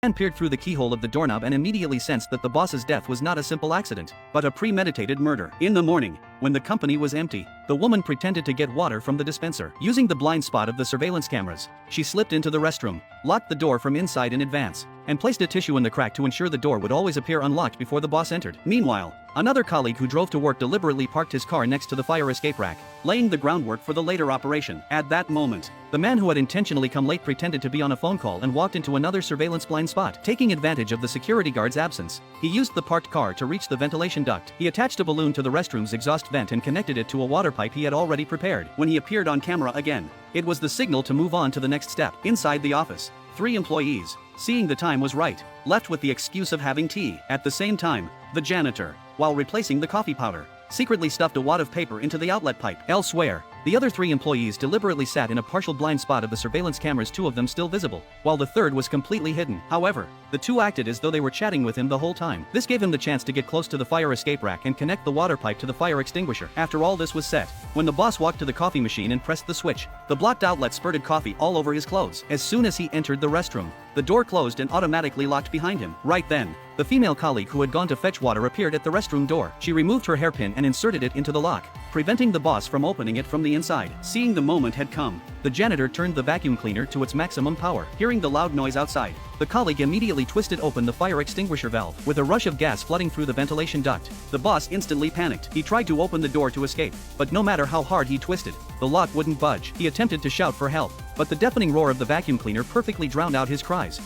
Man peered through the keyhole of the doorknob and immediately sensed that the boss's death was not a simple accident, but a premeditated murder. In the morning, when the company was empty, the woman pretended to get water from the dispenser. Using the blind spot of the surveillance cameras, she slipped into the restroom, locked the door from inside in advance, and placed a tissue in the crack to ensure the door would always appear unlocked before the boss entered. Meanwhile, another colleague who drove to work deliberately parked his car next to the fire escape rack, laying the groundwork for the later operation. At that moment, the man who had intentionally come late pretended to be on a phone call and walked into another surveillance blind spot. Taking advantage of the security guard's absence, he used the parked car to reach the ventilation duct. He attached a balloon to the restroom's exhaust vent and connected it to a water pipe he had already prepared. When he appeared on camera again, it was the signal to move on to the next step. Inside the office, 3 employees, seeing the time was right, left with the excuse of having tea. At the same time, the janitor, while replacing the coffee powder, secretly stuffed a wad of paper into the outlet pipe. Elsewhere, the other 3 employees deliberately sat in a partial blind spot of the surveillance cameras, 2 of them still visible, while the third was completely hidden. However, the 2 acted as though they were chatting with him the whole time. This gave him the chance to get close to the fire escape rack and connect the water pipe to the fire extinguisher. After all this was set, when the boss walked to the coffee machine and pressed the switch, the blocked outlet spurted coffee all over his clothes. As soon as he entered the restroom, the door closed and automatically locked behind him. Right then, the female colleague who had gone to fetch water appeared at the restroom door. She removed her hairpin and inserted it into the lock, preventing the boss from opening it from the inside. Seeing the moment had come, the janitor turned the vacuum cleaner to its maximum power. Hearing the loud noise outside, the colleague immediately twisted open the fire extinguisher valve. With a rush of gas flooding through the ventilation duct, the boss instantly panicked. He tried to open the door to escape, but no matter how hard he twisted, the lock wouldn't budge. He attempted to shout for help, but the deafening roar of the vacuum cleaner perfectly drowned out his cries.